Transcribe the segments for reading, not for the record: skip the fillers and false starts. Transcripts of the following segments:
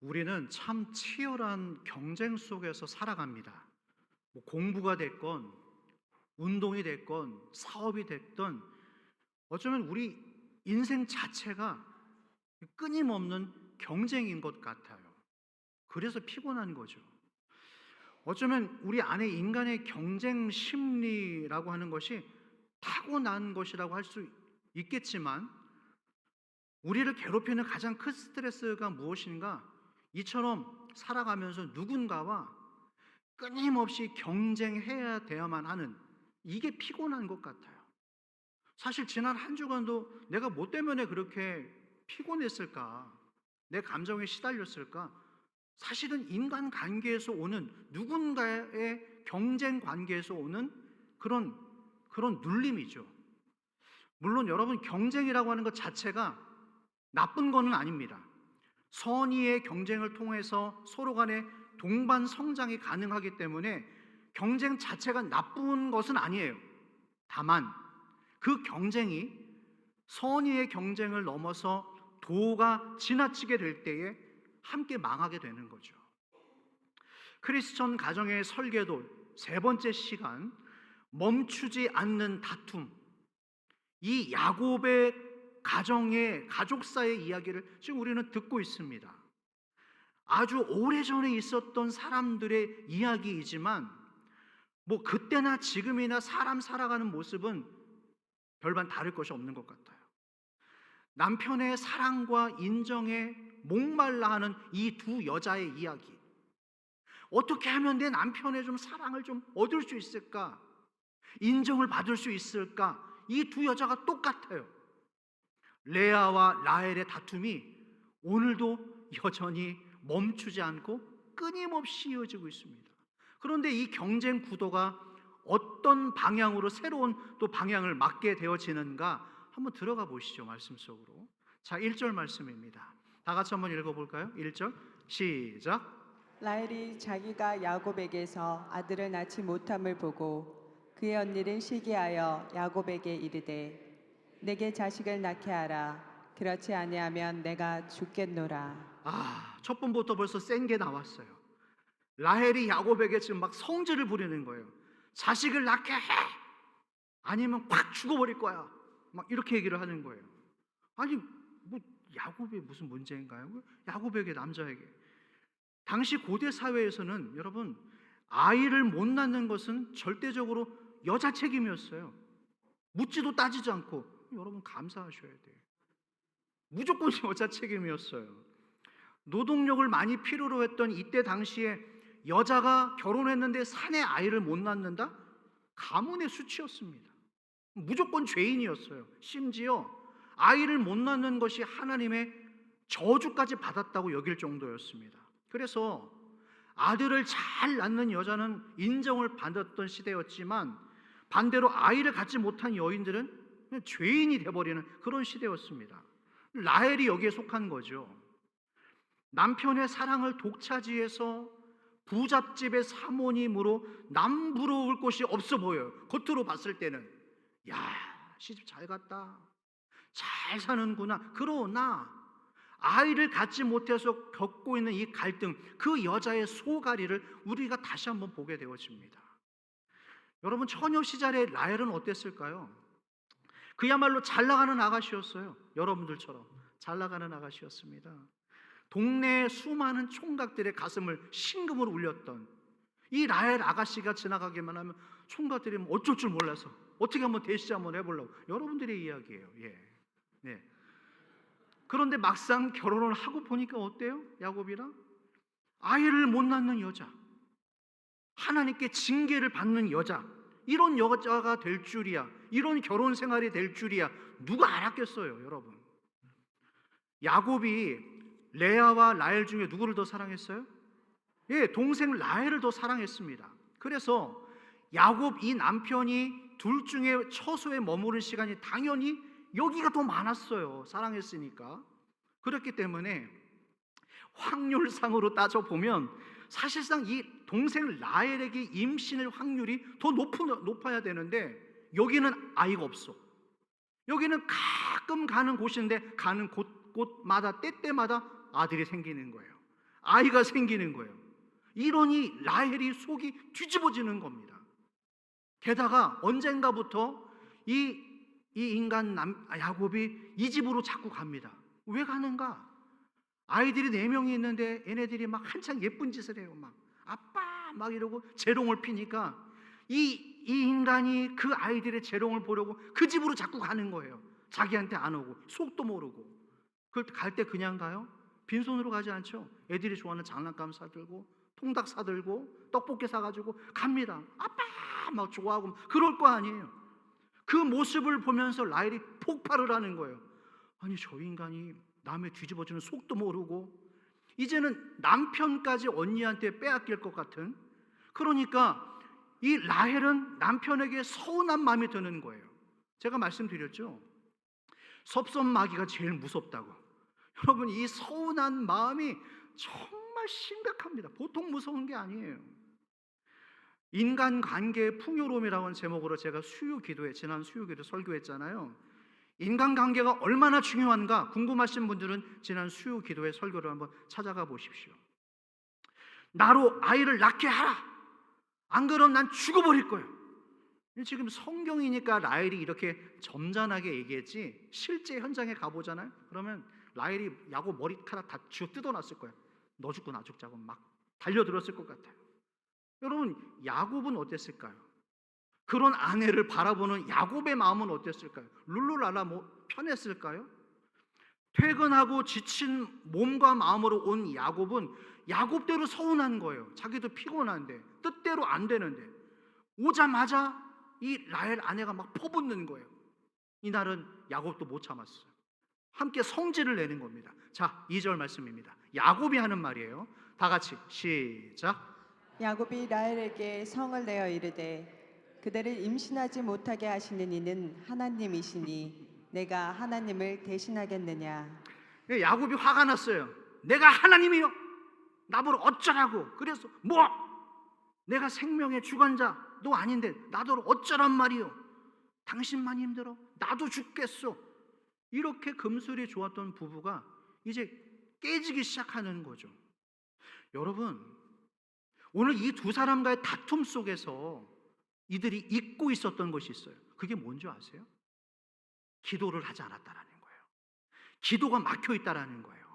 우리는 참 치열한 경쟁 속에서 살아갑니다. 뭐 공부가 됐건, 운동이 됐건, 사업이 됐든, 어쩌면 우리 인생 자체가 끊임없는 경쟁인 것 같아요. 그래서 피곤한 거죠. 어쩌면 우리 안에 인간의 경쟁 심리라고 하는 것이 타고난 것이라고 할 수 있겠지만, 우리를 괴롭히는 가장 큰 스트레스가 무엇인가? 이처럼 살아가면서 누군가와 끊임없이 경쟁해야 되어야만 하는, 이게 피곤한 것 같아요. 사실 지난 한 주간도 내가 뭐 때문에 그렇게 피곤했을까? 내 감정에 시달렸을까? 사실은 인간 관계에서 오는, 누군가의 경쟁 관계에서 오는 그런 눌림이죠. 물론 여러분, 경쟁이라고 하는 것 자체가 나쁜 거는 아닙니다. 선의의 경쟁을 통해서 서로 간에 동반 성장이 가능하기 때문에 경쟁 자체가 나쁜 것은 아니에요. 다만 그 경쟁이 선의의 경쟁을 넘어서 도가 지나치게 될 때에 함께 망하게 되는 거죠. 크리스천 가정의 설계도 세 번째 시간, 멈추지 않는 다툼. 이 야곱의 가정의 가족사의 이야기를 지금 우리는 듣고 있습니다. 아주 오래전에 있었던 사람들의 이야기이지만 뭐 그때나 지금이나 사람 살아가는 모습은 별반 다를 것이 없는 것 같아요. 남편의 사랑과 인정에 목말라 하는 이 두 여자의 이야기. 어떻게 하면 내 남편의 좀 사랑을 좀 얻을 수 있을까? 인정을 받을 수 있을까? 이 두 여자가 똑같아요. 레아와 라헬의 다툼이 오늘도 여전히 멈추지 않고 끊임없이 이어지고 있습니다. 그런데 이 경쟁 구도가 어떤 방향으로 새로운 또 방향을 맞게 되어지는가 한번 들어가 보시죠. 말씀 속으로. 자, 1절 말씀입니다. 다 같이 한번 읽어볼까요? 1절 시작. 라헬이 자기가 야곱에게서 아들을 낳지 못함을 보고 그의 언니를 시기하여 야곱에게 이르되 내게 자식을 낳게 하라. 그렇지 아니하면 내가 죽겠노라. 첫 번부터 벌써 센 게 나왔어요. 라헬이 야곱에게 지금 막 성질을 부리는 거예요. 자식을 낳게 해! 아니면 확 죽어버릴 거야. 막 이렇게 얘기를 하는 거예요. 아니, 뭐 야곱이 무슨 문제인가요? 야곱에게, 남자에게. 당시 고대 사회에서는 여러분, 아이를 못 낳는 것은 절대적으로 여자 책임이었어요. 묻지도 따지지 않고. 여러분 감사하셔야 돼요. 무조건 여자 책임이었어요. 노동력을 많이 필요로 했던 이때 당시에 여자가 결혼했는데 사내 아이를 못 낳는다? 가문의 수치였습니다. 무조건 죄인이었어요. 심지어 아이를 못 낳는 것이 하나님의 저주까지 받았다고 여길 정도였습니다. 그래서 아들을 잘 낳는 여자는 인정을 받았던 시대였지만 반대로 아이를 갖지 못한 여인들은 그냥 죄인이 돼버리는 그런 시대였습니다. 라헬이 여기에 속한 거죠. 남편의 사랑을 독차지해서 부잣집의 사모님으로 남부러울 곳이 없어 보여요. 겉으로 봤을 때는. 야, 시집 잘 갔다, 잘 사는구나. 그러나 아이를 갖지 못해서 겪고 있는 이 갈등, 그 여자의 소가리를 우리가 다시 한번 보게 되어집니다. 여러분, 처녀 시절의 라헬은 어땠을까요? 그야말로 잘 나가는 아가씨였어요. 여러분들처럼 잘 나가는 아가씨였습니다. 동네의 수많은 총각들의 가슴을 심금으로 울렸던 이 라헬 아가씨가 지나가기만 하면 총각들이 어쩔 줄 몰라서 어떻게 한번 대시 한번 해보려고. 여러분들의 이야기예요. 네. 그런데 막상 결혼을 하고 보니까 어때요? 야곱이랑 아이를 못 낳는 여자, 하나님께 징계를 받는 여자, 이런 여자가 될 줄이야, 이런 결혼 생활이 될 줄이야 누가 알았겠어요. 여러분, 야곱이 레아와 라헬 중에 누구를 더 사랑했어요? 동생 라헬을 더 사랑했습니다. 그래서 야곱 이 남편이 둘 중에 처소에 머무른 시간이 당연히 여기가 더 많았어요. 사랑했으니까. 그렇기 때문에 확률상으로 따져보면 사실상 이 동생 라헬에게 임신할 확률이 더 높아야 되는데 여기는 아이가 없어. 여기는 가끔 가는 곳인데 가는 곳마다 때때마다 아들이 생기는 거예요. 아이가 생기는 거예요. 이러니 라헬이 속이 뒤집어지는 겁니다. 게다가 언젠가부터 이 인간 야곱이 이 집으로 자꾸 갑니다. 왜 가는가? 아이들이 4명이 있는데 얘네들이 막 한창 예쁜 짓을 해요. 막 아빠 막 이러고 재롱을 피니까 이 인간이 그 아이들의 재롱을 보려고 그 집으로 자꾸 가는 거예요. 자기한테 안 오고 속도 모르고. 그걸 갈 때 그냥 가요? 빈손으로 가지 않죠. 애들이 좋아하는 장난감 사들고 통닭 사들고 떡볶이 사가지고 갑니다. 아빠 막 좋아하고 그럴 거 아니에요. 그 모습을 보면서 라헬이 폭발을 하는 거예요. 아니 저 인간이 남의 뒤집어지는 속도 모르고 이제는 남편까지 언니한테 빼앗길 것 같은, 그러니까 이 라헬은 남편에게 서운한 마음이 드는 거예요. 제가 말씀드렸죠. 섭섭마귀가 제일 무섭다고. 여러분 이 서운한 마음이 정말 심각합니다. 보통 무서운 게 아니에요. 인간관계의 풍요로움이라는 제목으로 제가 지난 수요기도 설교했잖아요. 인간관계가 얼마나 중요한가 궁금하신 분들은 지난 수요기도의 설교를 한번 찾아가 보십시오. 나로 아이를 낳게 하라. 안 그러면 난 죽어버릴 거예요. 지금 성경이니까 라헬이 이렇게 점잖하게 얘기했지, 실제 현장에 가보잖아요. 그러면 라헬이 야곱 머리카락 다 쥐어 뜯어놨을 거예요. 너 죽고 나 죽자고 막 달려들었을 것 같아요. 여러분 야곱은 어땠을까요? 그런 아내를 바라보는 야곱의 마음은 어땠을까요? 룰루랄라 편했을까요? 퇴근하고 지친 몸과 마음으로 온 야곱은 야곱대로 서운한 거예요. 자기도 피곤한데 뜻대로 안 되는데 오자마자 이 라헬 아내가 막 퍼붓는 거예요. 이날은 야곱도 못 참았어요. 함께 성질을 내는 겁니다. 자, 2절 말씀입니다. 야곱이 하는 말이에요. 다 같이 시작. 야곱이 라헬에게 성을 내어 이르되 그대를 임신하지 못하게 하시는 이는 하나님이시니 내가 하나님을 대신하겠느냐. 야곱이 화가 났어요. 내가 하나님이요? 나보러 어쩌라고? 그래서 뭐? 내가 생명의 주관자도 아닌데 나더러 어쩌란 말이요? 당신만 힘들어? 나도 죽겠어. 이렇게 금술이 좋았던 부부가 이제 깨지기 시작하는 거죠. 여러분 오늘 이 두 사람과의 다툼 속에서 이들이 잊고 있었던 것이 있어요. 그게 뭔지 아세요? 기도를 하지 않았다라는 거예요. 기도가 막혀 있다라는 거예요.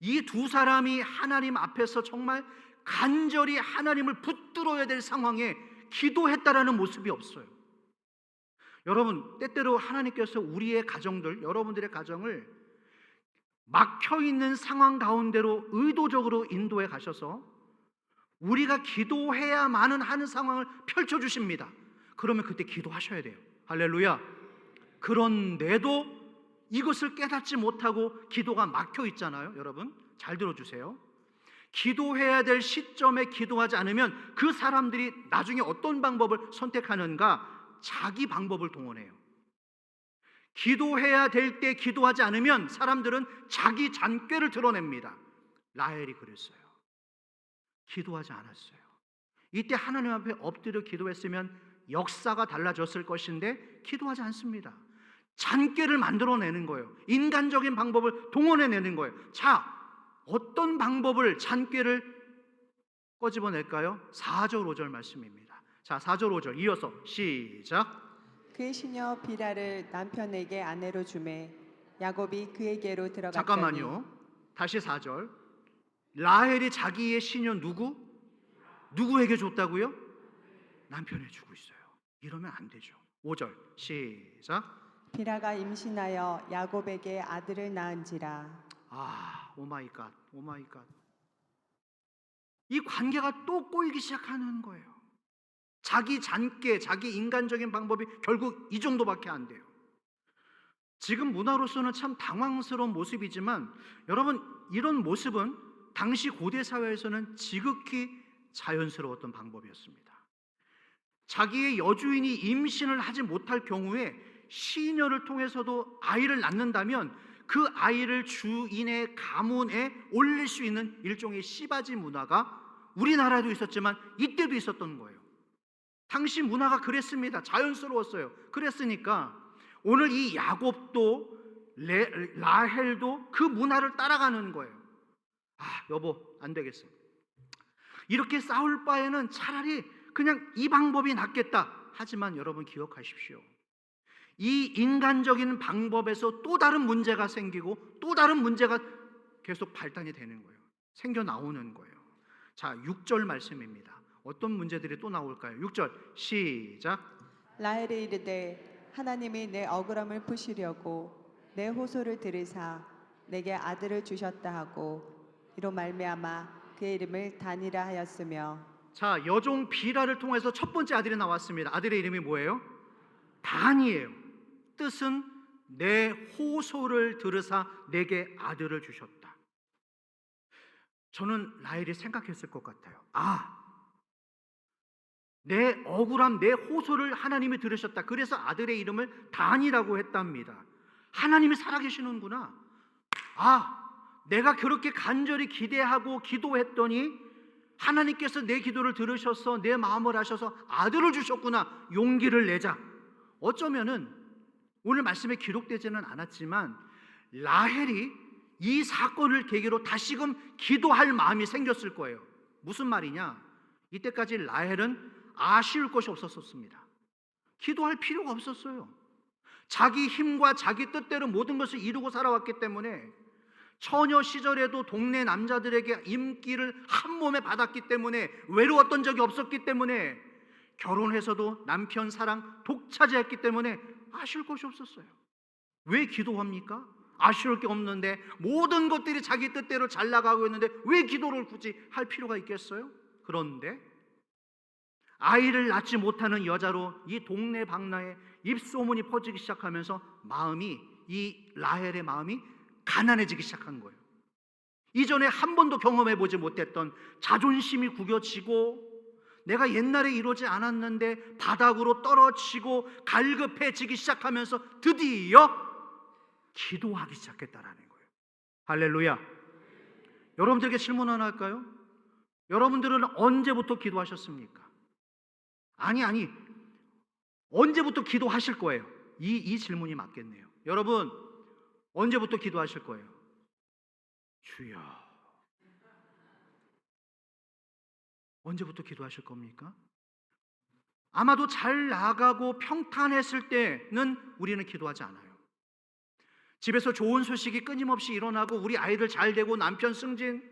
이 두 사람이 하나님 앞에서 정말 간절히 하나님을 붙들어야 될 상황에 기도했다라는 모습이 없어요. 여러분 때때로 하나님께서 우리의 가정들, 여러분들의 가정을 막혀 있는 상황 가운데로 의도적으로 인도해 가셔서 우리가 기도해야만은 하는 상황을 펼쳐주십니다. 그러면 그때 기도하셔야 돼요. 할렐루야. 그런데도 이것을 깨닫지 못하고 기도가 막혀 있잖아요. 여러분 잘 들어주세요. 기도해야 될 시점에 기도하지 않으면 그 사람들이 나중에 어떤 방법을 선택하는가? 자기 방법을 동원해요. 기도해야 될 때 기도하지 않으면 사람들은 자기 잔꾀를 드러냅니다. 라헬이 그랬어요. 기도하지 않았어요. 이때 하나님 앞에 엎드려 기도했으면 역사가 달라졌을 것인데 기도하지 않습니다. 잔꾀를 만들어내는 거예요. 인간적인 방법을 동원해내는 거예요. 자, 어떤 방법을 잔꾀를 꺼집어낼까요? 4절 5절 말씀입니다. 자, 4절 5절 이어서 시작. 그의 시녀 비라를 남편에게 아내로 주매 야곱이 그에게로 들어갔더니. 잠깐만요. 다시 4절. 라헬이 자기의 시녀 누구에게 줬다고요? 남편에 주고 있어요. 이러면 안 되죠. 5절 시작. 비라가 임신하여 야곱에게 아들을 낳은지라. 오마이갓. 이 관계가 또 꼬이기 시작하는 거예요. 자기 잔꾀, 자기 인간적인 방법이 결국 이 정도밖에 안 돼요. 지금 문화로서는 참 당황스러운 모습이지만 여러분 이런 모습은 당시 고대 사회에서는 지극히 자연스러웠던 방법이었습니다. 자기의 여주인이 임신을 하지 못할 경우에 시녀를 통해서도 아이를 낳는다면 그 아이를 주인의 가문에 올릴 수 있는 일종의 씨바지 문화가 우리나라에도 있었지만 이때도 있었던 거예요. 당시 문화가 그랬습니다. 자연스러웠어요. 그랬으니까 오늘 이 야곱도 라헬도 그 문화를 따라가는 거예요. 여보 안 되겠어. 이렇게 싸울 바에는 차라리 그냥 이 방법이 낫겠다. 하지만 여러분 기억하십시오. 이 인간적인 방법에서 또 다른 문제가 생기고 또 다른 문제가 계속 발단이 되는 거예요. 생겨 나오는 거예요. 자, 6절 말씀입니다. 어떤 문제들이 또 나올까요? 6절 시작. 라헬이 이르되 하나님이 내 억울함을 푸시려고 내 호소를 들으사 내게 아들을 주셨다 하고 이로 말미암아 그의 이름을 단이라 하였으며. 자, 여종 비라를 통해서 첫 번째 아들이 나왔습니다. 아들의 이름이 뭐예요? 단이에요. 뜻은 내 호소를 들으사 내게 아들을 주셨다. 저는 라헬이 생각했을 것 같아요. 내 억울함, 내 호소를 하나님이 들으셨다. 그래서 아들의 이름을 단이라고 했답니다. 하나님이 살아계시는구나. 내가 그렇게 간절히 기대하고 기도했더니 하나님께서 내 기도를 들으셔서 내 마음을 아셔서 아들을 주셨구나. 용기를 내자. 어쩌면은 오늘 말씀에 기록되지는 않았지만 라헬이 이 사건을 계기로 다시금 기도할 마음이 생겼을 거예요. 무슨 말이냐? 이때까지 라헬은 아쉬울 것이 없었습니다. 기도할 필요가 없었어요. 자기 힘과 자기 뜻대로 모든 것을 이루고 살아왔기 때문에, 처녀 시절에도 동네 남자들에게 인기를 한 몸에 받았기 때문에, 외로웠던 적이 없었기 때문에, 결혼해서도 남편 사랑 독차지했기 때문에 아쉬울 것이 없었어요. 왜 기도합니까? 아쉬울 게 없는데, 모든 것들이 자기 뜻대로 잘 나가고 있는데 왜 기도를 굳이 할 필요가 있겠어요? 그런데 아이를 낳지 못하는 여자로 이 동네 방랑에 입소문이 퍼지기 시작하면서 이 라헬의 마음이 가난해지기 시작한 거예요. 이전에 한 번도 경험해 보지 못했던 자존심이 구겨지고, 내가 옛날에 이러지 않았는데 바닥으로 떨어지고 갈급해지기 시작하면서 드디어 기도하기 시작했다라는 거예요. 할렐루야. 여러분들에게 질문 하나 할까요? 여러분들은 언제부터 기도하셨습니까? 아니 언제부터 기도하실 거예요? 이 질문이 맞겠네요. 여러분 언제부터 기도하실 거예요? 주여. 언제부터 기도하실 겁니까? 아마도 잘 나가고 평탄했을 때는 우리는 기도하지 않아요. 집에서 좋은 소식이 끊임없이 일어나고 우리 아이들 잘 되고 남편 승진,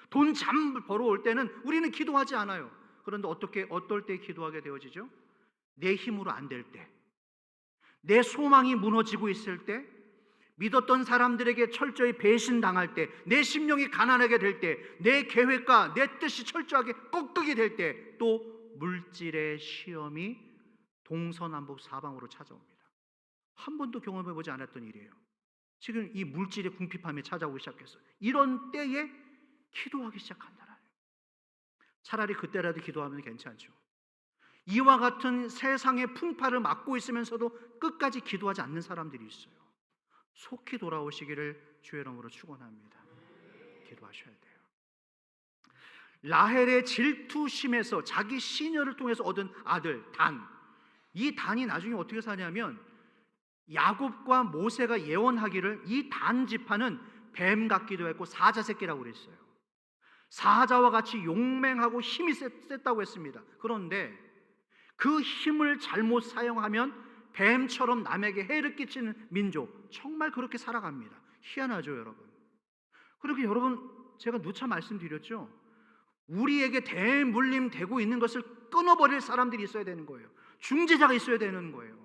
돈 참 벌어올 때는 우리는 기도하지 않아요. 그런데 어떨 때 기도하게 되어지죠? 내 힘으로 안 될 때, 내 소망이 무너지고 있을 때, 믿었던 사람들에게 철저히 배신당할 때, 내 심령이 가난하게 될 때, 내 계획과 내 뜻이 철저하게 꺾이게 될 때, 또 물질의 시험이 동서남북 사방으로 찾아옵니다. 한 번도 경험해보지 않았던 일이에요. 지금 이 물질의 궁핍함이 찾아오기 시작했어요. 이런 때에 기도하기 시작한다라는, 차라리 그때라도 기도하면 괜찮죠. 이와 같은 세상의 풍파를 맞고 있으면서도 끝까지 기도하지 않는 사람들이 있어요. 속히 돌아오시기를 주의 이름으로 축원합니다. 기도하셔야 돼요. 라헬의 질투심에서 자기 시녀를 통해서 얻은 아들 단, 이 단이 나중에 어떻게 사냐면, 야곱과 모세가 예언하기를 이 단 지파는 뱀 같기도 했고 사자 새끼라고 그랬어요. 사자와 같이 용맹하고 힘이 셌다고 했습니다. 그런데 그 힘을 잘못 사용하면 뱀처럼 남에게 해를 끼치는 민족, 정말 그렇게 살아갑니다. 희한하죠, 여러분. 그렇게 여러분, 제가 누차 말씀드렸죠. 우리에게 대물림되고 있는 것을 끊어버릴 사람들이 있어야 되는 거예요. 중재자가 있어야 되는 거예요.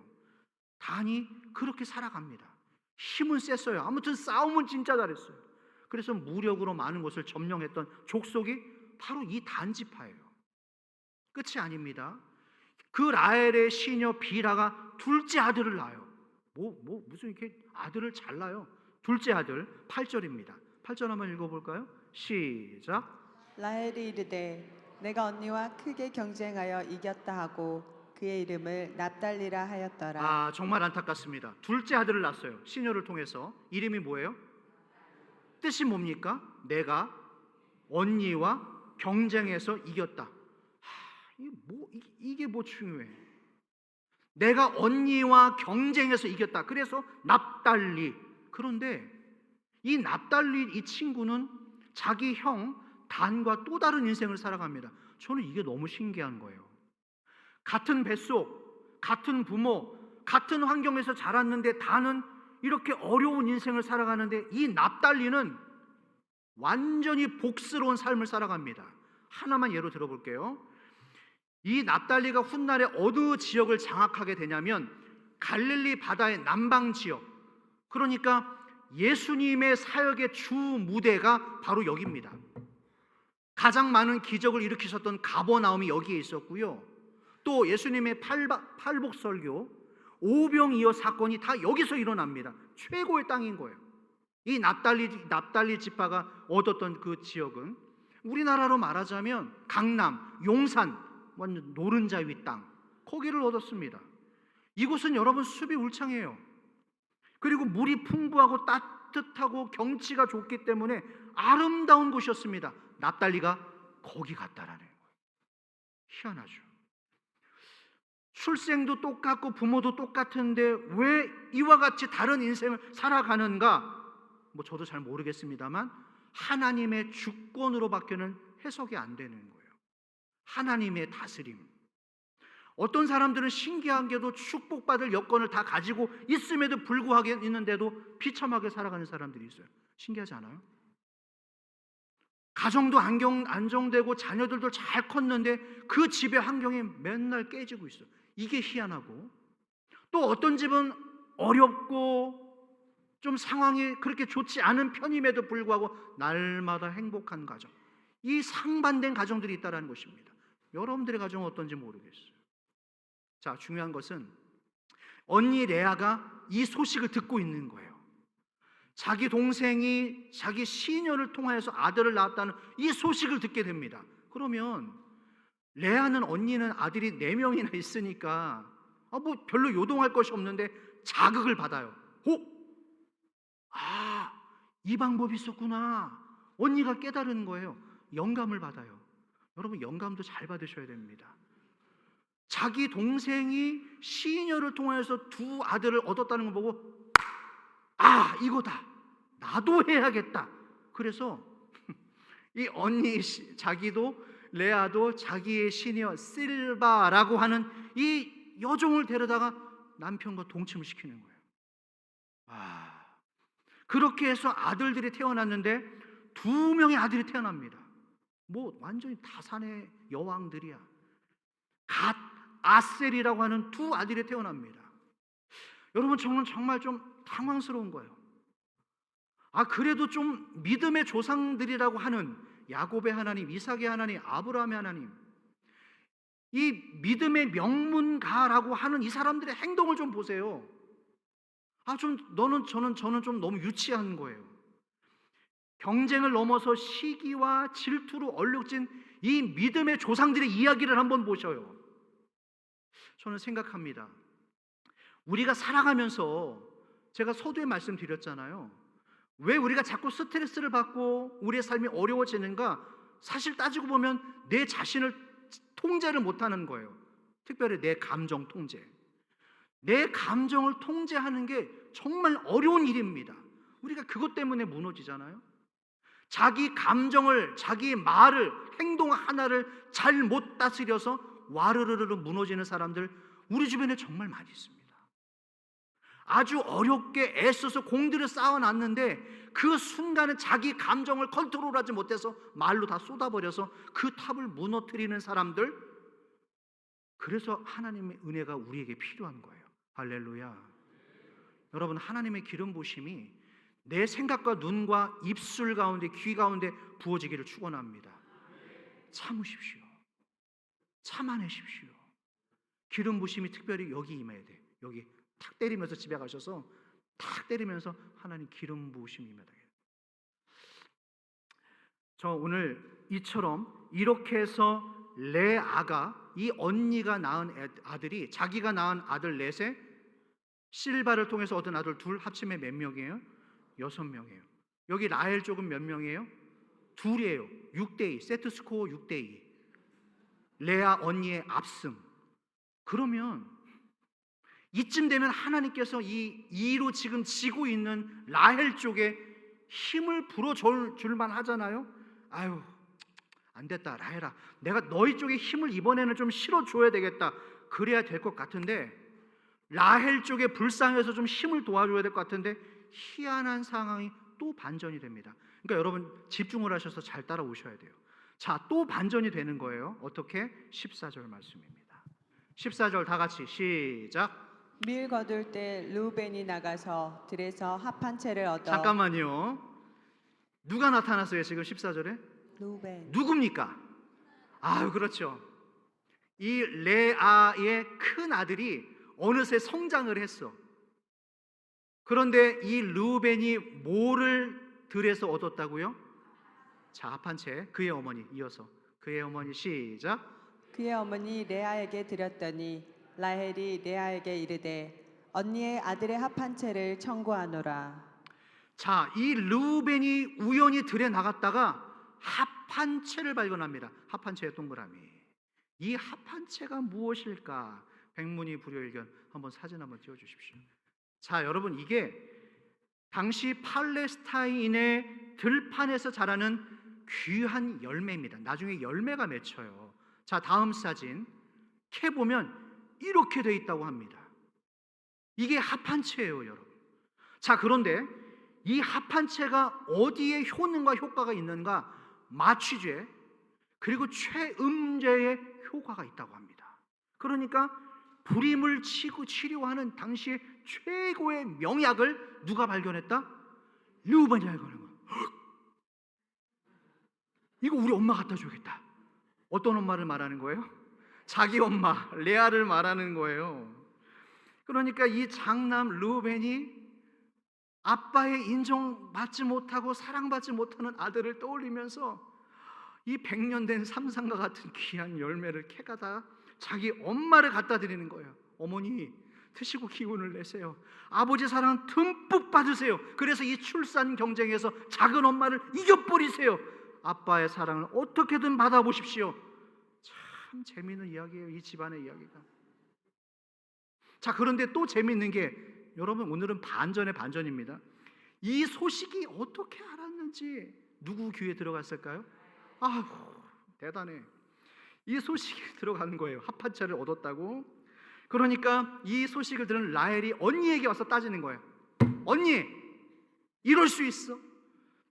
단이 그렇게 살아갑니다. 힘은 셌어요. 아무튼 싸움은 진짜 잘했어요. 그래서 무력으로 많은 곳을 점령했던 족속이 바로 이 단지파예요. 끝이 아닙니다. 그 라헬의 시녀 비라가 둘째 아들을 낳아요. 무슨 이렇게 아들을 잘 낳아요. 둘째 아들, 8절입니다. 8절 한번 읽어볼까요? 시작. 라헬이 이르되 내가 언니와 크게 경쟁하여 이겼다 하고 그의 이름을 납달리라 하였더라. 정말 안타깝습니다. 둘째 아들을 낳았어요. 시녀를 통해서. 이름이 뭐예요? 뜻이 뭡니까? 내가 언니와 경쟁해서 이겼다. 이게 뭐 중요해? 내가 언니와 경쟁해서 이겼다. 그래서 납달리. 그런데 이 납달리 이 친구는 자기 형 단과 또 다른 인생을 살아갑니다. 저는 이게 너무 신기한 거예요. 같은 뱃속, 같은 부모, 같은 환경에서 자랐는데 단은 이렇게 어려운 인생을 살아가는데 이 납달리는 완전히 복스러운 삶을 살아갑니다. 하나만 예로 들어볼게요. 이 납달리가 훗날에 어느 지역을 장악하게 되냐면 갈릴리 바다의 남방 지역, 그러니까 예수님의 사역의 주 무대가 바로 여기입니다. 가장 많은 기적을 일으키셨던 가버나움이 여기에 있었고요. 또 예수님의 팔복설교, 오병이어 사건이 다 여기서 일어납니다. 최고의 땅인 거예요. 이 납달리 지파가 얻었던 그 지역은 우리나라로 말하자면 강남, 용산, 완전 노른자 위 땅, 거기를 얻었습니다. 이곳은 여러분 숲이 울창해요. 그리고 물이 풍부하고 따뜻하고 경치가 좋기 때문에 아름다운 곳이었습니다. 납달리가 거기 갔다라는 거예요. 희한하죠. 출생도 똑같고 부모도 똑같은데 왜 이와 같이 다른 인생을 살아가는가? 뭐 저도 잘 모르겠습니다만 하나님의 주권으로밖에는 해석이 안 되는 거예요. 하나님의 다스림. 어떤 사람들은 신기한 게도 축복받을 여건을 다 가지고 있음에도 불구하고 있는데도 비참하게 살아가는 사람들이 있어요. 신기하지 않아요? 가정도 안정되고 자녀들도 잘 컸는데 그 집의 환경이 맨날 깨지고 있어요. 이게 희한하고, 또 어떤 집은 어렵고 좀 상황이 그렇게 좋지 않은 편임에도 불구하고 날마다 행복한 가정, 이 상반된 가정들이 있다는 것입니다. 여러분들의 가정은 어떤지 모르겠어요. 자, 중요한 것은 언니 레아가 이 소식을 듣고 있는 거예요. 자기 동생이 자기 시녀를 통하여서 아들을 낳았다는 이 소식을 듣게 됩니다. 그러면 레아는, 언니는 아들이 4명이나 있으니까 뭐 별로 요동할 것이 없는데 자극을 받아요. 이 방법이 있었구나. 언니가 깨달은 거예요. 영감을 받아요. 여러분, 영감도 잘 받으셔야 됩니다. 자기 동생이 시녀를 통해서 2 아들을 얻었다는 걸 보고 이거다, 나도 해야겠다. 그래서 이 언니 자기도, 레아도 자기의 시녀 실바라고 하는 이 여종을 데려다가 남편과 동침을 시키는 거예요. 그렇게 해서 아들들이 태어났는데 2명의 아들이 태어납니다. 뭐 완전히 다산의 여왕들이야. 갓, 아셀이라고 하는 2 아들이 태어납니다. 여러분, 저는 정말 좀 당황스러운 거예요. 그래도 좀 믿음의 조상들이라고 하는 야곱의 하나님, 이삭의 하나님, 아브라함의 하나님, 이 믿음의 명문가라고 하는 이 사람들의 행동을 좀 보세요. 저는 좀 너무 유치한 거예요. 경쟁을 넘어서 시기와 질투로 얼룩진 이 믿음의 조상들의 이야기를 한번 보셔요. 저는 생각합니다. 우리가 살아가면서, 제가 서두에 말씀드렸잖아요. 왜 우리가 자꾸 스트레스를 받고 우리의 삶이 어려워지는가? 사실 따지고 보면 내 자신을 통제를 못하는 거예요. 특별히 내 감정 통제. 내 감정을 통제하는 게 정말 어려운 일입니다. 우리가 그것 때문에 무너지잖아요. 자기 감정을, 자기 말을, 행동 하나를 잘 못 다스려서 와르르르 무너지는 사람들 우리 주변에 정말 많이 있습니다. 아주 어렵게 애써서 공들여 쌓아놨는데 그 순간에 자기 감정을 컨트롤하지 못해서 말로 다 쏟아버려서 그 탑을 무너뜨리는 사람들. 그래서 하나님의 은혜가 우리에게 필요한 거예요. 할렐루야. 여러분, 하나님의 기름 부으심이 내 생각과 눈과 입술 가운데, 귀 가운데 부어지기를 축원합니다. 참으십시오. 참아내십시오. 기름 부으심이 특별히 여기 임해야 돼. 여기 탁 때리면서 집에 가셔서 탁 때리면서 하나님 기름 부으심이 임해야 돼. 저 오늘 이처럼 이렇게 해서 레아가, 이 언니가 낳은 아들이, 자기가 낳은 아들 넷에 실바를 통해서 얻은 아들 2 합치면 몇 명이에요? 6명이에요. 여기 라헬 쪽은 몇 명이에요? 2이에요. 6대2, 세트 스코어 6대2. 레아 언니의 압승. 그러면 이쯤 되면 하나님께서 이 2로 지금 지고 있는 라헬 쪽에 힘을 불어줄 만 하잖아요. 안 됐다, 라헬아. 내가 너희 쪽에 힘을 이번에는 좀 실어줘야 되겠다. 그래야 될 것 같은데 라헬 쪽에 불쌍해서 좀 힘을 도와줘야 될 것 같은데 희한한 상황이 또 반전이 됩니다. 그러니까 여러분 집중을 하셔서 잘 따라오셔야 돼요. 자, 또 반전이 되는 거예요. 어떻게? 14절 말씀입니다. 14절 다 같이 시작. 밀 거둘 때 르우벤이 나가서 들에서 합 한 채를 얻어. 잠깐만요. 누가 나타났어요 지금 14절에? 르우벤. 누굽니까? 아유, 그렇죠. 이 레아의 큰 아들이 어느새 성장을 했어. 그런데 이 르우벤이 뭐를 들에서 얻었다고요? 자, 합 한 채. 그의 어머니, 이어서 그의 어머니 시작. 그의 어머니 레아에게 드렸더니 라헬이 레아에게 이르되 언니의 아들의 합 한 채를 청구하노라. 자, 이 르우벤이 우연히 들에 나갔다가 합 한 채를 발견합니다. 합 한 채의 동그라미. 이 합 한 채가 무엇일까? 백문이 불여일견. 한번 사진 한번 띄워 주십시오. 자, 여러분, 이게 당시 팔레스타인의 들판에서 자라는 귀한 열매입니다. 나중에 열매가 맺혀요. 자, 다음 사진 캐 보면 이렇게 돼 있다고 합니다. 이게 합 한 채예요, 여러분. 자, 그런데 이 합 한 채가 어디에 효능과 효과가 있는가? 마취제 그리고 최음제의 효과가 있다고 합니다. 그러니까 불임을 치료하는 당시의 최고의 명약을 누가 발견했다? 르우벤이 발견한 거예요. 이거 우리 엄마 갖다 줘야겠다. 어떤 엄마를 말하는 거예요? 자기 엄마 레아를 말하는 거예요. 그러니까 이 장남 르우벤이 아빠의 인정받지 못하고 사랑받지 못하는 아들을 떠올리면서 이 100년 된 삼상과 같은 귀한 열매를 캐가다 자기 엄마를 갖다 드리는 거예요. 어머니, 드시고 기운을 내세요. 아버지 사랑 듬뿍 받으세요. 그래서 이 출산 경쟁에서 작은 엄마를 이겨버리세요. 아빠의 사랑을 어떻게든 받아보십시오. 참 재미있는 이야기예요, 이 집안의 이야기가. 자, 그런데 또 재미있는 게 여러분, 오늘은 반전의 반전입니다. 이 소식이 어떻게 알았는지 누구 귀에 들어갔을까요? 아휴, 대단해. 이 소식이 들어가는 거예요. 합 한 채를 얻었다고. 그러니까 이 소식을 들은 라헬이 언니에게 와서 따지는 거예요. 언니, 이럴 수 있어?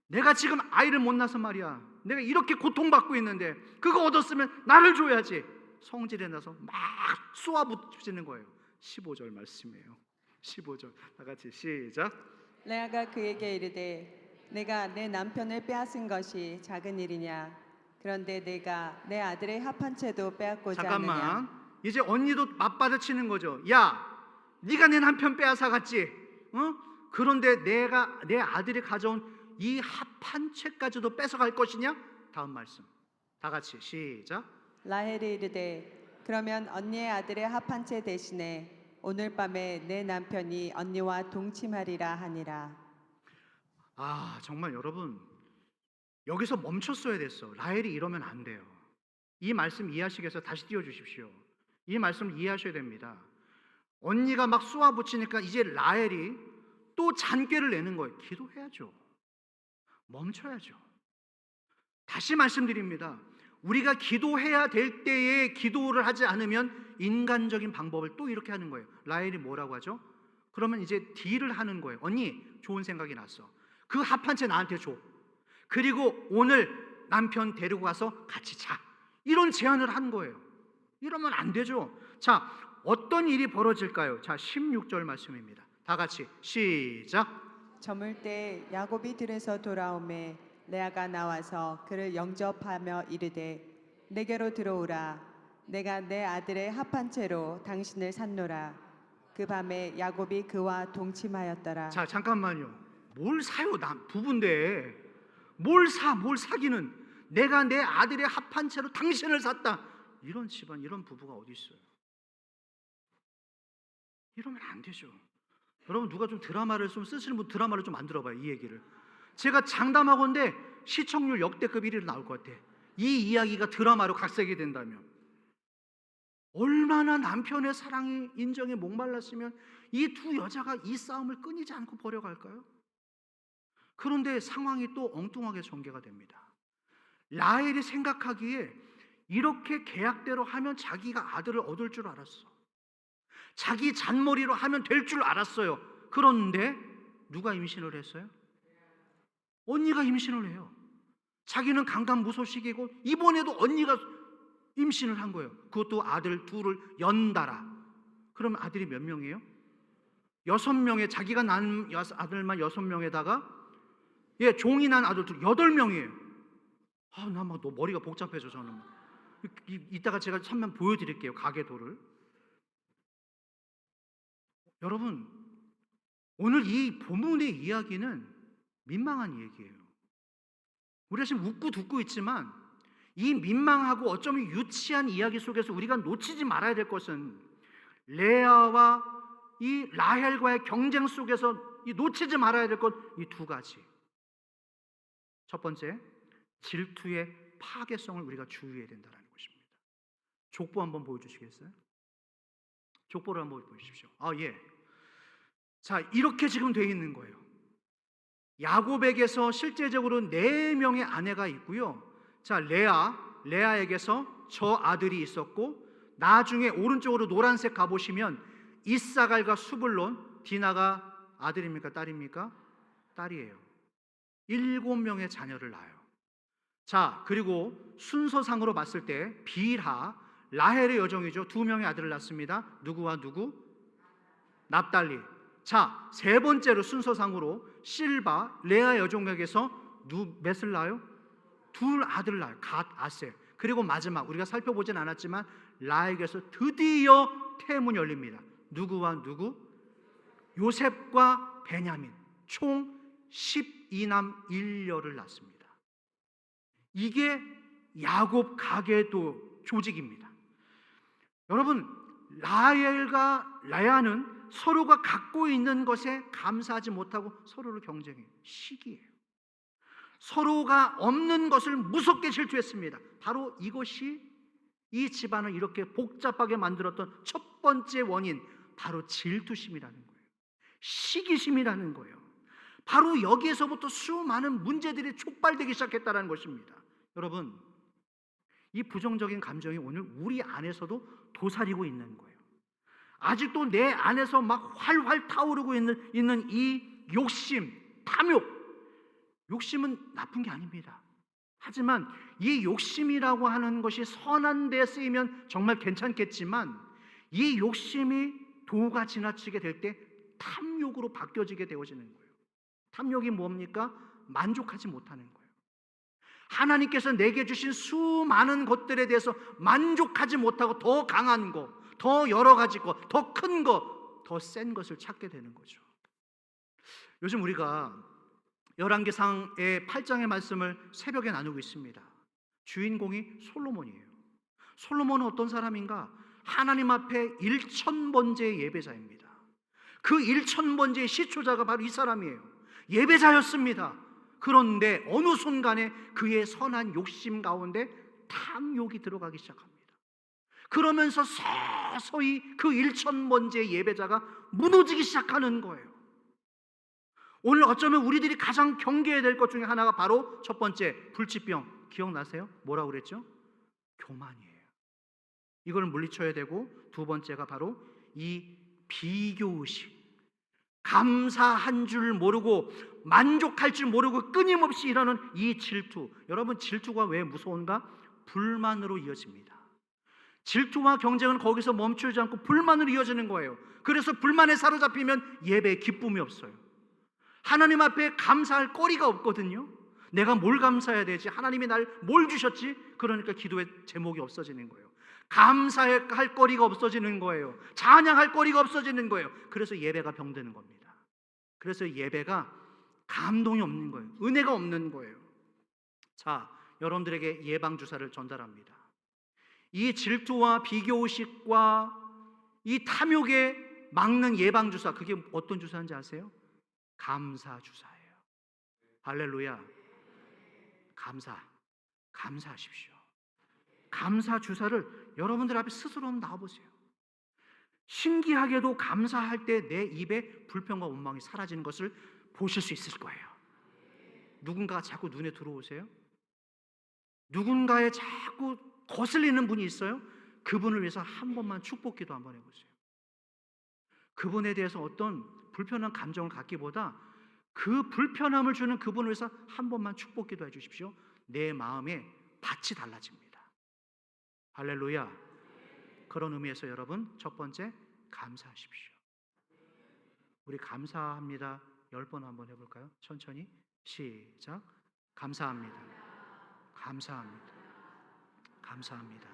내가 지금 아이를 못 낳아서 말이야. 내가 이렇게 고통받고 있는데 그거 얻었으면 나를 줘야지. 성질에 나서 막 쏘아붙이는 거예요. 15절 말씀이에요. 15절 다 같이 시작. 레아가 그에게 이르되 내가 내 남편을 빼앗은 것이 작은 일이냐? 그런데 내가 내 아들의 합 한 채도 빼앗고자 잠깐만. 하느냐? 이제 언니도 맞받아치는 거죠. 야, 네가 내 남편 빼앗아 갔지? 그런데 내가 내 아들이 가져온 이 합 한 채까지도 뺏어갈 것이냐? 다음 말씀 다 같이 시작. 라헬이 이르되 그러면 언니의 아들의 합 한 채 대신에 오늘 밤에 내 남편이 언니와 동침하리라 하니라. 아, 정말 여러분, 여기서 멈췄어야 됐어. 라헬이 이러면 안 돼요. 이 말씀 이해하시기 위해서 다시 띄워주십시오. 이 말씀을 이해하셔야 됩니다. 언니가 막 쏘아붙이니까 이제 라헬이 또 잔꾀를 내는 거예요. 기도해야죠. 멈춰야죠. 다시 말씀드립니다. 우리가 기도해야 될 때에 기도를 하지 않으면 인간적인 방법을 또 이렇게 하는 거예요. 라헬이 뭐라고 하죠? 그러면 이제 딜을 하는 거예요. 언니, 좋은 생각이 났어. 그 합 한 채 나한테 줘. 그리고 오늘 남편 데리고 가서 같이 자. 이런 제안을 한 거예요. 이러면 안 되죠. 자, 어떤 일이 벌어질까요? 자, 16절 말씀입니다. 다 같이 시작. 저물 때 야곱이 들에서 돌아오매 레아가 나와서 그를 영접하며 이르되 내게로 들어오라. 내가 내 아들의 합 한 채로 당신을 샀노라. 그 밤에 야곱이 그와 동침하였더라. 자, 잠깐만요. 뭘 사요? 남 부부인데 뭘 사? 뭘 사기는? 내가 내 아들의 합 한 채로 당신을 샀다. 이런 집안, 이런 부부가 어디 있어요? 이러면 안 되죠. 여러분, 누가 좀 드라마를 좀 쓰시는 분 드라마를 좀 만들어봐요. 이 얘기를. 제가 장담하건대 시청률 역대급 1위로 나올 것 같아. 이 이야기가 드라마로 각색이 된다면 얼마나 남편의 사랑이 인정에 목말랐으면 이 두 여자가 이 싸움을 끊이지 않고 벌여갈까요? 그런데 상황이 또 엉뚱하게 전개가 됩니다. 라헬이 생각하기에 이렇게 계약대로 하면 자기가 아들을 얻을 줄 알았어. 자기 잔머리로 하면 될 줄 알았어요. 그런데 누가 임신을 했어요? 언니가 임신을 해요. 자기는 강간무소식이고 이번에도 언니가 임신을 한 거예요. 그것도 아들 둘을 연달아. 그럼 아들이 몇 명이에요? 6명에 자기가 낳은 아들만 6명에다가 종이 난 아들 둘 8명이에요. 나 막 너 머리가 복잡해져 저는. 이따가 제가 한번 보여드릴게요. 가계도를. 여러분, 오늘 이 본문의 이야기는 민망한 얘기예요. 우리가 지금 웃고 듣고 있지만 이 민망하고 어쩌면 유치한 이야기 속에서 우리가 놓치지 말아야 될 것은 레아와 이 라헬과의 경쟁 속에서 놓치지 말아야 될 것 이 두 가지. 첫 번째, 질투의 파괴성을 우리가 주의해야 된다는 것입니다. 족보 한번 보여주시겠어요? 족보를 한번 보여주십시오. 자, 이렇게 지금 되어 있는 거예요. 야곱에게서 실제적으로 4명의 아내가 있고요. 자, 레아에게서 저 아들이 있었고, 나중에 오른쪽으로 노란색 가보시면 이사갈과 수블론, 디나가 아들입니까 딸입니까? 딸이에요. 7명의 자녀를 낳아요. 자, 그리고 순서상으로 봤을 때 빌하, 라헬의 여종이죠. 2명의 아들을 낳습니다. 누구와 누구? 납달리. 자, 세 번째로 순서상으로 실바, 레아 여종에게서 몇을 낳아요? 2 아들을 낳아요. 갓, 아셀. 그리고 마지막 우리가 살펴보진 않았지만 라에게서 드디어 태문이 열립니다. 누구와 누구? 요셉과 베냐민. 총 12남 1녀를 낳습니다. 이게 야곱 가계도 조직입니다. 여러분, 라헬과 레아는 서로가 갖고 있는 것에 감사하지 못하고 서로를 경쟁해요. 시기예요. 서로가 없는 것을 무섭게 질투했습니다. 바로 이것이 이 집안을 이렇게 복잡하게 만들었던 첫 번째 원인, 바로 질투심이라는 거예요. 시기심이라는 거예요. 바로 여기에서부터 수많은 문제들이 촉발되기 시작했다는 것입니다. 여러분, 이 부정적인 감정이 오늘 우리 안에서도 도사리고 있는 거예요. 아직도 내 안에서 막 활활 타오르고 있는 이 욕심, 탐욕. 욕심은 나쁜 게 아닙니다. 하지만 이 욕심이라고 하는 것이 선한 데 쓰이면 정말 괜찮겠지만 이 욕심이 도가 지나치게 될 때 탐욕으로 바뀌어지게 되어지는 거예요. 탐욕이 뭡니까? 만족하지 못하는 거예요. 하나님께서 내게 주신 수많은 것들에 대해서 만족하지 못하고 더 강한 거, 더 여러 가지 거, 더 큰 거, 더 센 것을 찾게 되는 거죠. 요즘 우리가 열왕기상의 8장의 말씀을 새벽에 나누고 있습니다. 주인공이 솔로몬이에요. 솔로몬은 어떤 사람인가? 하나님 앞에 1000번째의 예배자입니다. 그 1000번째의 시초자가 바로 이 사람이에요. 예배자였습니다. 그런데 어느 순간에 그의 선한 욕심 가운데 탐욕이 들어가기 시작합니다. 그러면서 서서히 그 1000번째의 예배자가 무너지기 시작하는 거예요. 오늘 어쩌면 우리들이 가장 경계해야 될 것 중에 하나가 바로 첫 번째, 불치병. 기억나세요? 뭐라고 그랬죠? 교만이에요. 이걸 물리쳐야 되고, 두 번째가 바로 이 비교의식. 감사한 줄 모르고 만족할 줄 모르고 끊임없이 일어나는 이 질투. 여러분, 질투가 왜 무서운가? 불만으로 이어집니다. 질투와 경쟁은 거기서 멈추지 않고 불만으로 이어지는 거예요. 그래서 불만에 사로잡히면 예배에 기쁨이 없어요. 하나님 앞에 감사할 거리가 없거든요. 내가 뭘 감사해야 되지? 하나님이 날 뭘 주셨지? 그러니까 기도의 제목이 없어지는 거예요. 감사할 거리가 없어지는 거예요. 찬양할 거리가 없어지는 거예요. 그래서 예배가 병드는 겁니다. 그래서 예배가 감동이 없는 거예요. 은혜가 없는 거예요. 자, 여러분들에게 예방주사를 전달합니다. 이 질투와 비교의식과 이 탐욕에 막는 예방주사, 그게 어떤 주사인지 아세요? 감사주사예요. 할렐루야. 감사하십시오. 감사주사를 여러분들 앞에 스스로 한번 나와보세요. 신기하게도 감사할 때 내 입에 불평과 원망이 사라지는 것을 보실 수 있을 거예요. 누군가가 자꾸 눈에 들어오세요? 누군가에 자꾸 거슬리는 분이 있어요? 그분을 위해서 한 번만 축복 기도 한번 해보세요. 그분에 대해서 어떤 불편한 감정을 갖기보다 그 불편함을 주는 그분을 위해서 한 번만 축복 기도해 주십시오. 내 마음의 밭이 달라집니다. 할렐루야. 그런 의미에서 여러분, 첫 번째, 감사하십시오. 우리 감사합니다 10번 한번 해볼까요? 천천히 시작. 감사합니다. 감사합니다. 감사합니다.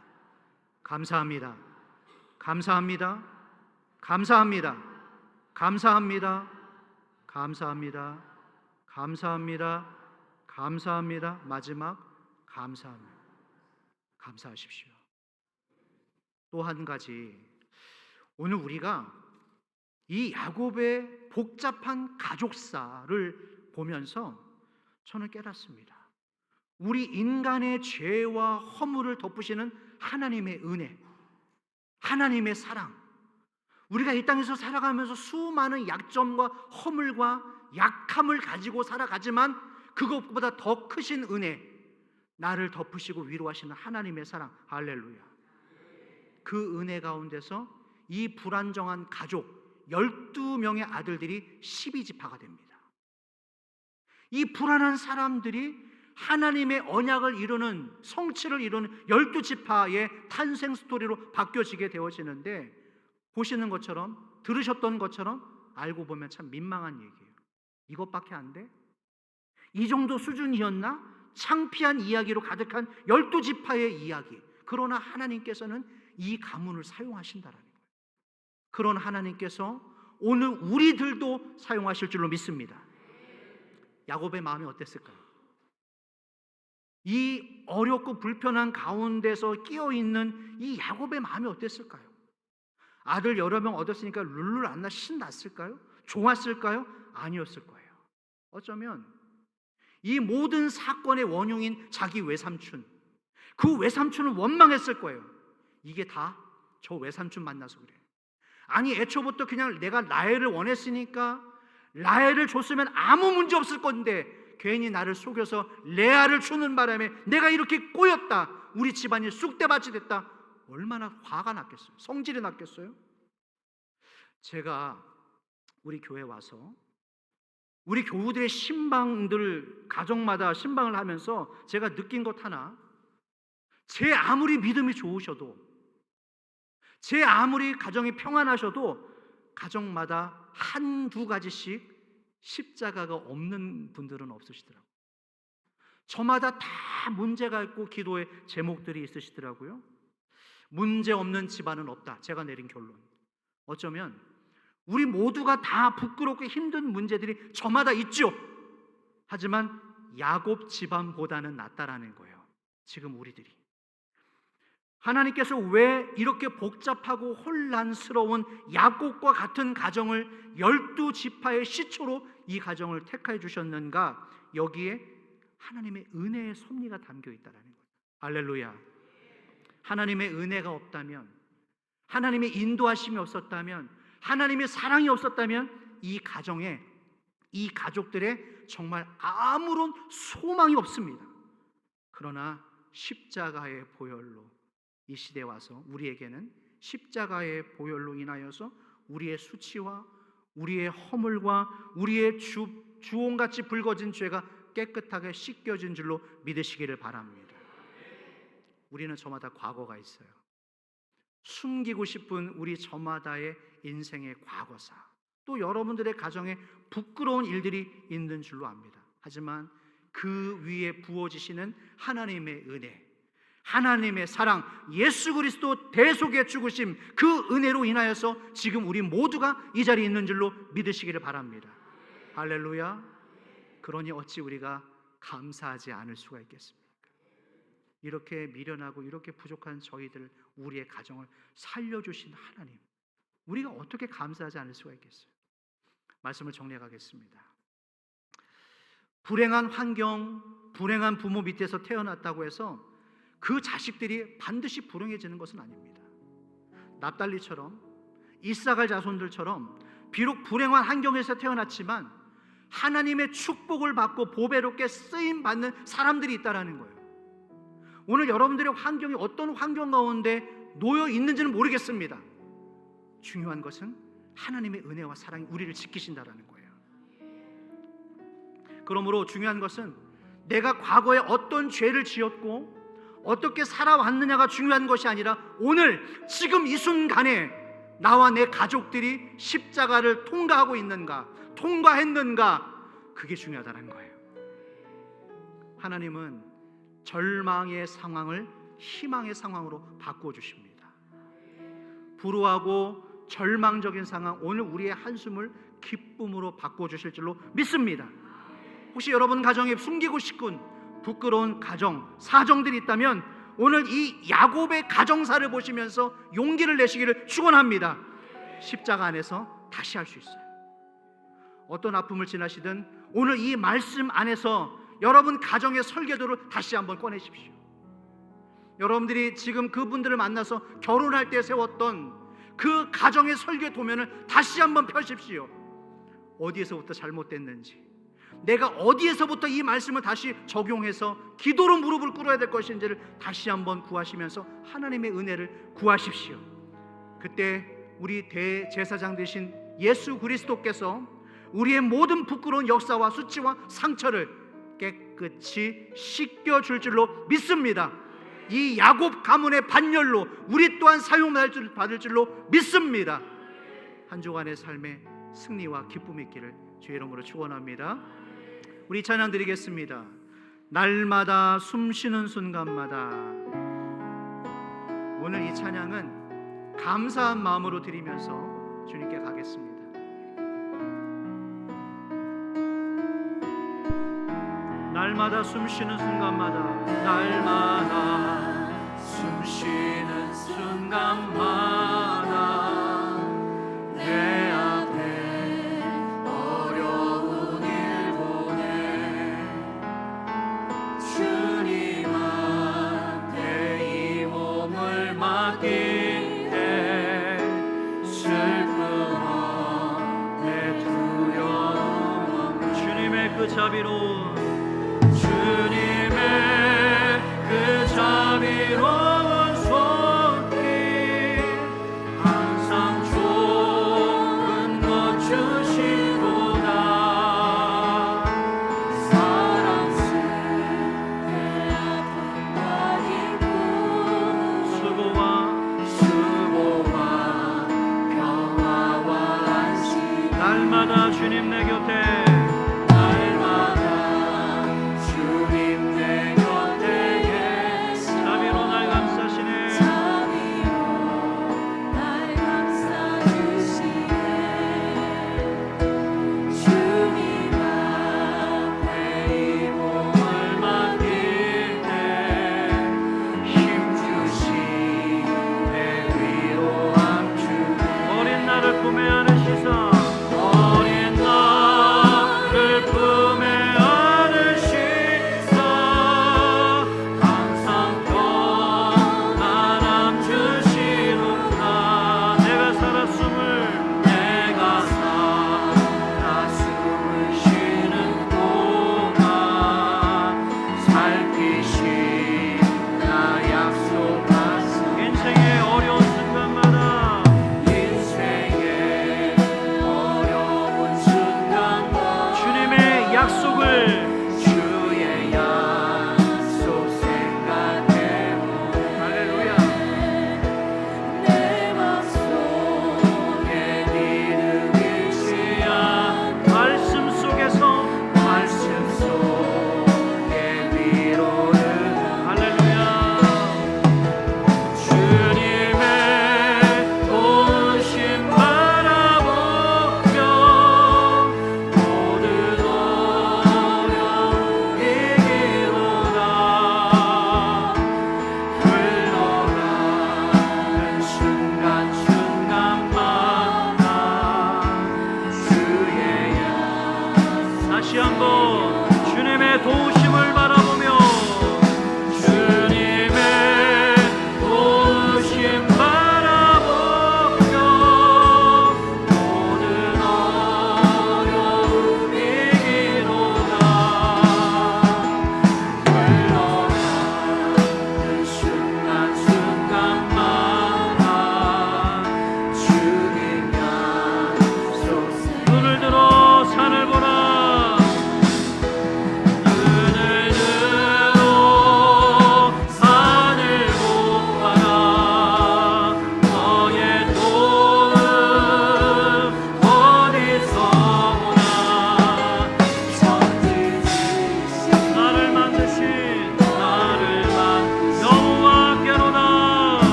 감사합니다. 감사합니다. 감사합니다. 감사합니다. 감사합니다. 감사합니다. 감사합니다. 마지막 감사합니다. 감사하십시오. 또 한 가지, 오늘 우리가 이 야곱의 복잡한 가족사를 보면서 저는 깨닫습니다. 우리 인간의 죄와 허물을 덮으시는 하나님의 은혜, 하나님의 사랑, 우리가 이 땅에서 살아가면서 수많은 약점과 허물과 약함을 가지고 살아가지만 그것보다 더 크신 은혜, 나를 덮으시고 위로하시는 하나님의 사랑, 할렐루야. 그 은혜 가운데서 이 불안정한 가족 12명의 아들들이 12지파가 됩니다. 이 불안한 사람들이 하나님의 언약을 이루는, 성취를 이루는 12지파의 탄생 스토리로 바뀌어지게 되어지는데, 보시는 것처럼, 들으셨던 것처럼 알고 보면 참 민망한 얘기예요. 이것밖에 안 돼? 이 정도 수준이었나? 창피한 이야기로 가득한 12지파의 이야기. 그러나 하나님께서는 이 가문을 사용하신다라는 거예요. 그런 하나님께서 오늘 우리들도 사용하실 줄로 믿습니다. 야곱의 마음이 어땠을까요? 이 어렵고 불편한 가운데서 끼어있는 이 야곱의 마음이 어땠을까요? 아들 여러 명 얻었으니까 룰루랄라 신났을까요? 좋았을까요? 아니었을 거예요. 어쩌면 이 모든 사건의 원흉인 자기 외삼촌, 그 외삼촌은 원망했을 거예요. 이게 다 저 외삼촌 만나서 그래. 아니 애초부터 그냥 내가 라헬을 원했으니까 라헬을 줬으면 아무 문제 없을 건데 괜히 나를 속여서 레아를 주는 바람에 내가 이렇게 꼬였다, 우리 집안이 쑥대밭이 됐다. 얼마나 화가 났겠어요? 성질이 났겠어요? 제가 우리 교회 와서 우리 교우들의 신방들 가정마다 신방을 하면서 제가 느낀 것 하나, 제 아무리 믿음이 좋으셔도, 제 아무리 가정이 평안하셔도 가정마다 한두 가지씩 십자가가 없는 분들은 없으시더라고요. 저마다 다 문제가 있고 기도의 제목들이 있으시더라고요. 문제 없는 집안은 없다, 제가 내린 결론. 어쩌면 우리 모두가 다 부끄럽고 힘든 문제들이 저마다 있죠. 하지만 야곱 집안보다는 낫다라는 거예요. 지금 우리들이 하나님께서 왜 이렇게 복잡하고 혼란스러운 야곱과 같은 가정을 12지파의 시초로 이 가정을 택하여 주셨는가? 여기에 하나님의 은혜의 섭리가 담겨 있다는 거예요. 할렐루야. 하나님의 은혜가 없다면, 하나님의 인도하심이 없었다면, 하나님의 사랑이 없었다면 이 가정에, 이 가족들의 정말 아무런 소망이 없습니다. 그러나 십자가의 보혈로 이 시대에 와서 우리에게는 십자가의 보혈로 인하여서 우리의 수치와 우리의 허물과 우리의 주홍같이 붉어진 죄가 깨끗하게 씻겨진 줄로 믿으시기를 바랍니다. 우리는 저마다 과거가 있어요. 숨기고 싶은 우리 저마다의 인생의 과거사, 또 여러분들의 가정에 부끄러운 일들이 있는 줄로 압니다. 하지만 그 위에 부어지시는 하나님의 은혜, 하나님의 사랑, 예수 그리스도 대속의 죽으심, 그 은혜로 인하여서 지금 우리 모두가 이 자리에 있는 줄로 믿으시기를 바랍니다. 할렐루야. 그러니 어찌 우리가 감사하지 않을 수가 있겠습니까? 이렇게 미련하고 이렇게 부족한 저희들, 우리의 가정을 살려주신 하나님, 우리가 어떻게 감사하지 않을 수가 있겠어요? 말씀을 정리해 가겠습니다. 불행한 환경, 불행한 부모 밑에서 태어났다고 해서 그 자식들이 반드시 불행해지는 것은 아닙니다. 납달리처럼, 이사갈 자손들처럼 비록 불행한 환경에서 태어났지만 하나님의 축복을 받고 보배롭게 쓰임 받는 사람들이 있다라는 거예요. 오늘 여러분들의 환경이 어떤 환경 가운데 놓여 있는지는 모르겠습니다. 중요한 것은 하나님의 은혜와 사랑이 우리를 지키신다라는 거예요. 그러므로 중요한 것은 내가 과거에 어떤 죄를 지었고 어떻게 살아왔느냐가 중요한 것이 아니라 오늘 지금 이 순간에 나와 내 가족들이 십자가를 통과하고 있는가, 통과했는가, 그게 중요하다는 거예요. 하나님은 절망의 상황을 희망의 상황으로 바꾸어 주십니다. 불우하고 절망적인 상황, 오늘 우리의 한숨을 기쁨으로 바꾸어 주실 줄로 믿습니다. 혹시 여러분 가정에 숨기고 싶은 부끄러운 가정, 사정들이 있다면 오늘 이 야곱의 가정사를 보시면서 용기를 내시기를 축원합니다. 십자가 안에서 다시 할 수 있어요. 어떤 아픔을 지나시든 오늘 이 말씀 안에서 여러분 가정의 설계도를 다시 한번 꺼내십시오. 여러분들이 지금 그분들을 만나서 결혼할 때 세웠던 그 가정의 설계 도면을 다시 한번 펴십시오. 어디에서부터 잘못됐는지, 내가 어디에서부터 이 말씀을 다시 적용해서 기도로 무릎을 꿇어야 될 것인지를 다시 한번 구하시면서 하나님의 은혜를 구하십시오. 그때 우리 대제사장 되신 예수 그리스도께서 우리의 모든 부끄러운 역사와 수치와 상처를 깨끗이 씻겨줄 줄로 믿습니다. 이 야곱 가문의 반열로 우리 또한 사용받을 줄로 믿습니다. 한 주간의 삶의 승리와 기쁨이 있기를 주의 이름으로 축원합니다. 우리 찬양 드리겠습니다. 날마다 숨쉬는 순간마다. 오늘 이 찬양은 감사한 마음으로 드리면서 주님께 가겠습니다. 날마다 숨쉬는 순간마다, 날마다 숨쉬는 순간마다 내 앞에 어려운 일 보내 주님한테 이 몸을 맡기네. 슬픔 내 두려움 주님의 그 자비로운, 주님의 그 자비로운